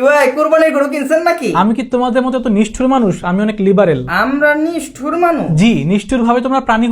কুরবানির গরু কিনছেন নাকি? আমি কি তোমাদের মতো তো নিষ্ঠুর মানুষ? আমি অনেক লিবারেল। আমরা নিষ্ঠুর মানুষ? জি, নিষ্ঠুর ভাবে তোমরা প্রাণী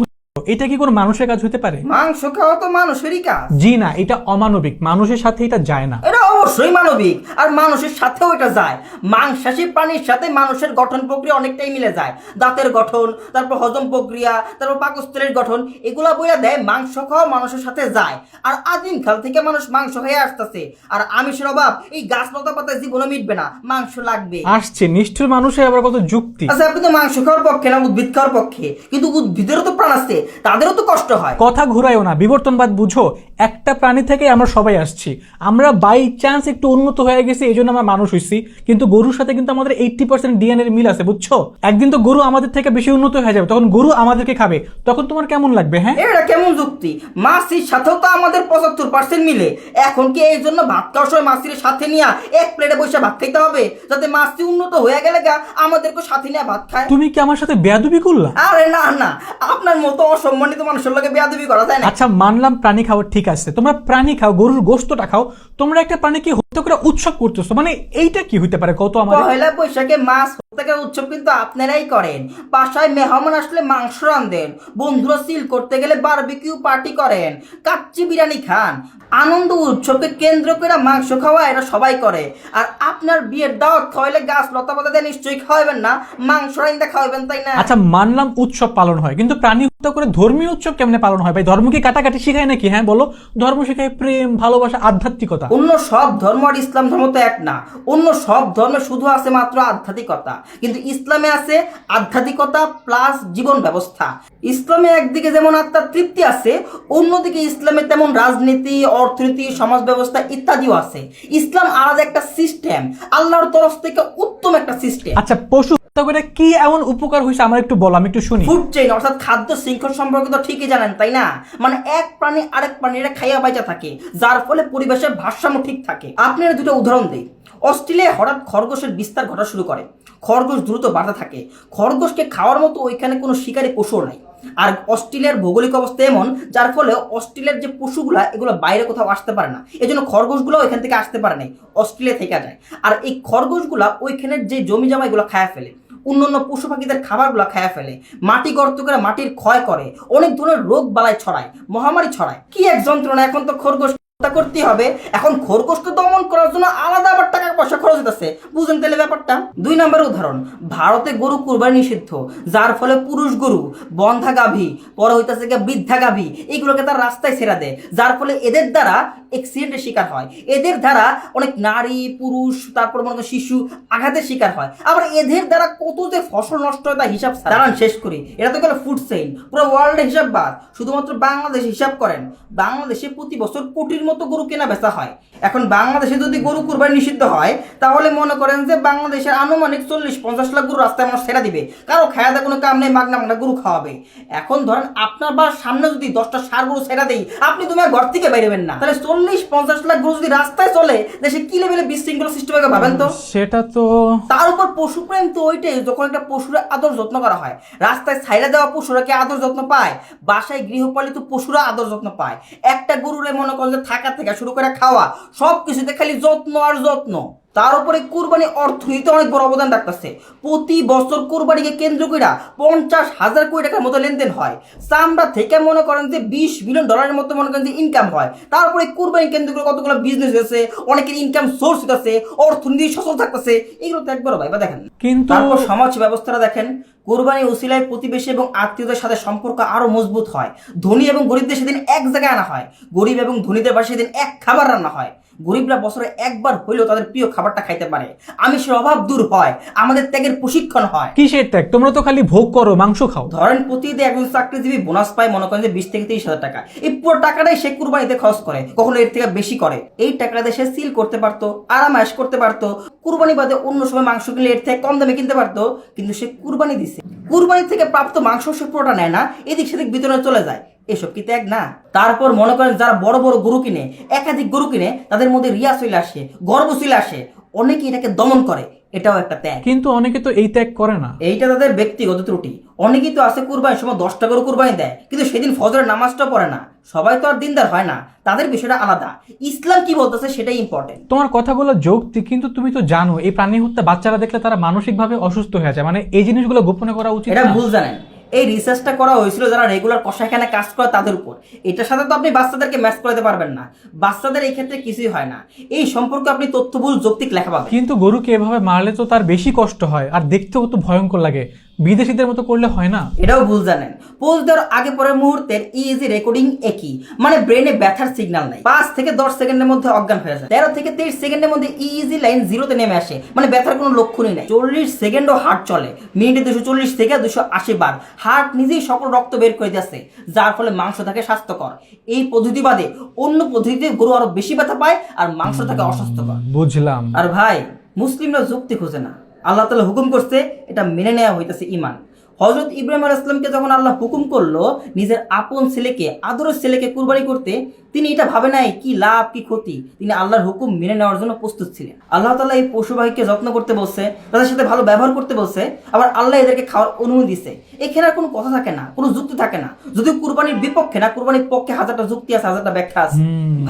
এটা কি কোনো মানুষের কাজ হতে পারে? মাংস খাওয়া তো মানুষেরই কাজ। জি না, এটা অমানবিক, মানুষের সাথে এটা যায় না। এটা অবশ্যই মানবিক, আর মানুষের সাথেও এটা যায়। মাংসাশী প্রাণীর সাথে মানুষের গঠন প্রক্রিয়া অনেকটাই মিলে যায়। দাঁতের গঠন, তারপর হজম প্রক্রিয়া, তারপর পাকস্থলীর গঠন, এগুলা বইলা দেয় মাংস খাওয়া মানুষের সাথে যায়। আর আদিম কাল থেকে মানুষ মাংস খেয়ে আসতেছে। আর আমিষের অভাব এই গাছ লতা পাতায় জীবনে মিটবে না, মাংস লাগবে। আসছে নিষ্ঠুর মানুষের আবার কত যুক্তি। আচ্ছা, আপনি তো মাংস খাওয়ার পক্ষে না উদ্ভিদ খাওয়ার পক্ষে, কিন্তু উদ্ভিদেরও তো প্রাণ আছে, তাদেরও তো কষ্ট হয়। কথা ঘুরাইও না, বিবর্তনবাদ বুঝো। একটা প্রাণী থেকে আমরা সবাই আসছি। আমরা বাই চান্স একটু উন্নত হয়ে গেছি, এই জন্য আমরা মানুষ হইছি। কিন্তু গরুর সাথে কিন্তু আমাদের 80% ডিএনএ এর মিল আছে, বুঝছো? একদিন তো গরু আমাদের থেকে বেশি উন্নত হয়ে যাবে, তখন গরু আমাদেরকে খাবে, তখন তোমার কেমন লাগবে? হ্যাঁ, এটা কেমন যুক্তি? মাছির সাথেও তো আমাদের 75% মিলে। এখন কি এই জন্য ভাত খাওয়ার সময় মাছির সাথে নিয়ে এক প্লেটে বসে ভাত খাইতে হবে, যাতে মাছি উন্নত হয়ে গেলে আমাদেরকে সাথে নিয়ে ভাত খায়? তুমি কি আমার সাথে বেয়াদবি করলা? আরে না না, আপনার মতো অসম্মানিত মানুষের লোকে বেয়াদবি করা যায় না। আচ্ছা, মানলাম প্রাণী খাওয়া ঠিক আছে, তোমরা প্রাণী খাও, গরুর গোশতটা খাও, তোমরা একটা প্রাণীকে হত্যা করে উৎসব করতেছো, মানে এইটা কি হইতে পারে কত? আমার পয়লা বৈশাখে মাছ হত্যা করার উৎসব কিন্তু আপনারাই করেন। বাসায় মেহমান আসলে মাংস রান্ধেন, বন্ধুরা সিল করতে গেলে বারবিকিউ পার্টি করেন, কাচ্চি বিরিয়ানি খান। আনন্দ উৎসবকে কেন্দ্র করে মাংস খাওয়া এটা সবাই করে। আর আপনার বিয়ের দাওয়াত খাওয়াইলে গাছ লতা পাতা দিয়ে নিশ্চয়ই খাওয়াবেন না, মাংস রাইন্দা খাওয়াবেন, তাই না? আচ্ছা, মানলাম উৎসব পালন হয়, কিন্তু প্রাণী হত্যা করে ধর্মীয় উৎসব কেমনে পালন হয় ভাই? ধর্ম কি কাটাকাটি শিখায় নাকি? হ্যাঁ বলো, ধর্ম শিখায় প্রেম, ভালোবাসা, আধ্যাত্মিকতা। অন্য সব ধর্ম আর ইসলাম ধর্ম তো এক না। অন্য সব ধর্মে শুধু আছে মাত্র আধ্যাত্মিকতা, কিন্তু ইসলামে আছে আধ্যাত্মিকতা প্লাস জীবন ব্যবস্থা। ইসলামে একদিকে যেমন আত্মার তৃপ্তি আছে, অন্যদিকে ইসলামে তেমন রাজনীতি, অর্থনীতি, সমাজ ব্যবস্থা ইত্যাদিও আছে। ইসলাম আলাদা একটা সিস্টেম, আল্লাহর তরফ থেকে উত্তম একটা সিস্টেম। আচ্ছা, পশু হত্যা করে কি এমন উপকার হয়েছে আমার একটু বলো, আমি একটু শুনি। ফুড চেইন অর্থাৎ খাদ্য শৃঙ্খল সম্পর্কে তো ঠিকই জানেন, তাই না? মানে এক প্রাণী আরেক প্রাণীর খাইয়া বাইচা থাকে, যার ফলে পরিবেশের ভারসাম্য ঠিক থাকে। আপনার দুটো উদাহরণ দিই। অস্ট্রেলিয়ায় হঠাৎ খরগোশের বিস্তার ঘটা শুরু করে। খরগোশ দ্রুত বাড়তে থাকে। খরগোশকে খাওয়ার মতো ওইখানে কোনো শিকারী পশুও নাই। আর অস্ট্রেলিয়ার ভৌগোলিক অবস্থা এমন, যার ফলে অস্ট্রেলিয়ার যে পশুগুলা এগুলো বাইরে কোথাও আসতে পারে না, এই জন্য খরগোশগুলো ওইখান থেকে আসতে পারে নাই, অস্ট্রেলিয়া থেকে যায়। আর এই খরগোশগুলা ওইখানের যে জমি জমা এগুলো খায়া ফেলে, অন্যান্য পশু পাখিদের খাবারগুলো খায়া ফেলে, মাটি গর্ত করে মাটির ক্ষয় করে, অনেক ধরনের রোগ বালাই ছড়ায়, মহামারী ছড়ায়। কি এক যন্ত্রণা! এখন তো খরগোশ করতে হবে। এখন খরগোশকে দমন করার জন্য আলাদা আবার টাকা পয়সা খরচ হতেছে, বুঝেন তাহলে ব্যাপারটা? 2 নম্বর উদাহরণ, ভারতে গরু কুরবানি নিষিদ্ধ, যার ফলে পুরুষ গরু, বন্ধা গাভী, পরে হইতেছে বৃদ্ধা গাভী, এইগুলোকে তার রাস্তায় ছেড়ে দেয়, যার ফলে এদের দ্বারা অ্যাক্সিডেন্টের শিকার হয়। এদের দ্বারা অনেক নারী, পুরুষ, তারপর মনে করেন শিশু আঘাতের শিকার হয়। আবার এদের দ্বারা কত যে ফসল নষ্ট হয় তা হিসাব দাঁড়ান শেষ করি। এটা তো গেল ফুড চেইন, পুরো ওয়ার্ল্ডের হিসাব বাদ, শুধুমাত্র বাংলাদেশ হিসাব করেন। বাংলাদেশে প্রতি বছর কোটির মতো গরু কেনা বেচা হয়। এখন বাংলাদেশে যদি গরু কুরবানি নিষিদ্ধ হয়, তাহলে মনে করেন যে বাংলাদেশের আনুমানিক 40-50 লাখ গরু রাস্তায় মানুষ ছেড়ে দিবে, কারো খাওয়া দাওয়া কোনো কাম নেই, মাগনা মাগনা গরু খাওয়াবে। এখন ধরেন আপনার বা সামনে যদি 10টা ষাঁড় গরু ছেড়ে দেই, আপনি তোমার ঘর থেকে বেরোবেন না। তাহলে 40-50 লাখ গরু যদি রাস্তায় চলে, দেশে কি লেভেলে বিশৃঙ্খলা সৃষ্টি হবে ভাবেন তো? সেটা তো। তার উপর পশুপ্রেম তো ওইটাই, যখন একটা পশুর আদর যত্ন করা হয়। রাস্তায় ছাইড়া দেওয়া পশুরা কি আদর যত্ন পায়? বাসায় গৃহপালিত পশুরা আদর যত্ন পায়। একটা গরুরে মনে করেন যে থাকা থেকে শুরু করে খাওয়া সবকিছুতে খালি যত্ন আর যত্ন। তার উপরে কুরবানি অর্থনীতিতে অনেক বড় অবদান রাখতেছে। প্রতি বছর কুরবানিকে কেন্দ্র করে 50,000 কোটি টাকার মতো লেনদেন হয়। চামড়া থেকে মনে করেন যে $20 বিলিয়ন মতো মনে করেন যে ইনকাম হয়। তারপরে কুরবানি কেন্দ্র করে কতগুলো বিজনেস হয়েছে, অনেকের ইনকাম সোর্স হইতেছে, অর্থনীতি সচল থাকতেছে। এগুলো তো একবার ভাইবা দেখেন। কিন্তু তারপর সমাজ ব্যবস্থাটা দেখেন। কুরবানি উসিলায় প্রতিবেশী এবং আত্মীয়দের সাথে সম্পর্ক আরো মজবুত হয়। ধনী এবং গরিবদের সেদিন এক জায়গায় আনা হয়। গরিব এবং ধনীদের পাশে সেদিন এক খাবার রান্না হয়। গরিবরা বছরে একবার হইলেও তাদের প্রিয় খাবারটা খাইতে পারে। আমিষের অভাব দূর হয়, আমাদের ত্যাগের প্রশিক্ষণ হয়। কিসের ত্যাগ? তোমরা তো খালি ভোগ করো, মাংস খাও। ধরেন প্রতিদিন একজন চাকরিজীবী বোনাস পায় মনে করেন যে 20-30 হাজার টাকা। এই পুরো টাকাটাই সে কুরবানিতে খরচ করে, কখনো এর থেকে বেশি করে। এই টাকাটা সে সিল করতে পারতো, আরামায়েশ করতে পারতো। কুরবানি বাদে অন্য সময় মাংস কিনলে এর থেকে কম দামে কিনতে পারতো, কিন্তু সে কুরবানি দিছে। কুরবানি থেকে প্রাপ্ত মাংস সে পুরোটা নেয় না, এদিক সেদিক বিতরণে চলে যায়। এসব কি ত্যাগ না? তারপর মনে করেন যারা বড় বড় গরু কিনে, একাধিক গরু কিনে, তাদের মধ্যে রিয়া চলে আসে, গর্ব চলে আসে। অনেকে এটাকে দমন করে, এটাও একটা ত্যাগ। কিন্তু অনেকে তো এই ত্যাগ করে না। এইটা তাদের ব্যক্তিগত ত্রুটি। অনেকেই তো আছে কুরবানির সময় 10টা করে কুরবানি দেয়, কিন্তু সেদিন ফজরের নামাজটাও পড়ে না। সবাই তো আর দিনদার হয় না, তাদের বিষয়টা আলাদা। ইসলাম কি বলতেছে সেটাই ইম্পর্টেন্ট। তোমার কথাগুলো যৌক্তিক, কিন্তু তুমি তো জানো এই প্রাণী হত্যা বাচ্চারা দেখলে তারা মানসিকভাবে অসুস্থ হয়ে যায়। মানে এই জিনিসগুলো গোপনে করা উচিত এটা না। ভুল জানেন। এই রিসার্চটা করা হয়েছিল যারা রেগুলার কষাইখানে কাজ করে তাদের উপর। এটার সাথে তো আপনি বাচ্চাদেরকে ম্যাচ করাতে পারবেন না। বাচ্চাদের এই ক্ষেত্রে কিছুই হয় না। এই সম্পর্কে আপনি তথ্যবহুল যৌক্তিক লেখা পাবেন। কিন্তু গরুকে এভাবে মারলে তো তার বেশি কষ্ট হয়, আর দেখতেও তো ভয়ঙ্কর লাগে। বিদেশিদের মতো করলে হয় না? এটাও ভুল জানেন। পোজ দেওয়ার আগে পরের মুহূর্তের ইজি রেকর্ডিং একই, মানে ব্রেনে ব্যথার সিগন্যাল নাই। 5 থেকে 10 সেকেন্ডের মধ্যে অজ্ঞান হয়ে যায়। 13 থেকে 23 সেকেন্ডের মধ্যে ইজি লাইন 0-তে নেমে আসে, মানে ব্যথার কোনো লক্ষণই নাই। 40 সেকেন্ডও হার্ট চলে, মিনিটে 240 থেকে 280 বার। হার্ট নিজেই সকল রক্ত বের করে দিচ্ছে, যার ফলে মাংস থাকে স্বাস্থ্যকর। এই পদ্ধতি বাদে অন্য পদ্ধতিতে গরু আরো বেশি ব্যথা পায় আর মাংস থাকে অস্বাস্থ্যকর। বুঝলাম। আর ভাই, মুসলিমরা যুক্তি খোঁজে না, আল্লাহ তাআলা হুকুম করছে, এটা মেনে নেওয়া হইতেছে ঈমান। হযরত ইব্রাহিম আলাইহিস সালামকে যখন আল্লাহ হুকুম করলো নিজের আপন ছেলেকে, আদরের ছেলেকে কুরবানি করতে, তিনি এটা ভাবে নাই কি লাভ কি ক্ষতি। তিনি আল্লাহর হুকুম মেনে নেওয়ার জন্য প্রস্তুত ছিলেন। আল্লাহ তাআলা এই পশুবাহীকে যত্ন করতে বলছে, তাদের সাথে ভালো ব্যবহার করতে বলছে, আবার আল্লাহ এদেরকে খাওয়ার অনুমতি দিছে। এখানে আর কোনো কথা থাকে না, কোনো যুক্তি থাকে না। যদিও কুরবানির বিপক্ষে না, কুরবানির পক্ষে হাজারটা যুক্তি আছে, হাজারটা ব্যাখ্যা আছে।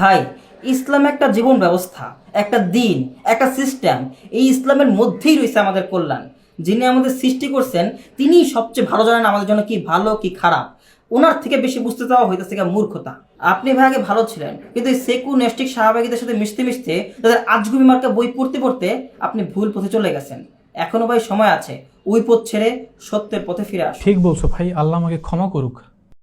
ভাই, ইসলাম একটা জীবন ব্যবস্থা, একটা দিন, একটা সিস্টেম। এই ইসলামের মধ্যেই রয়েছে আমাদের কল্যাণ। যিনি আমাদের সৃষ্টি করছেন তিনিই সবচেয়ে ভালো জানেন আমাদের জন্য কি ভালো কি খারাপ। ওনার থেকে বেশি বুঝতে চাওয়া হইতেছে মূর্খতা। আপনি ভাই আগে ভালো ছিলেন, কিন্তু এই সেকু নেস্টিক শাহবাগীদের সাথে মিশতে মিশতে, তাদের আজগুবি মার্কা বই পড়তে পড়তে আপনি ভুল পথে চলে গেছেন। এখনো ভাই সময় আছে, ওই পথ ছেড়ে সত্যের পথে ফিরে আসুন। ঠিক বলছো ভাই, আল্লাহ আমাকে ক্ষমা করুক।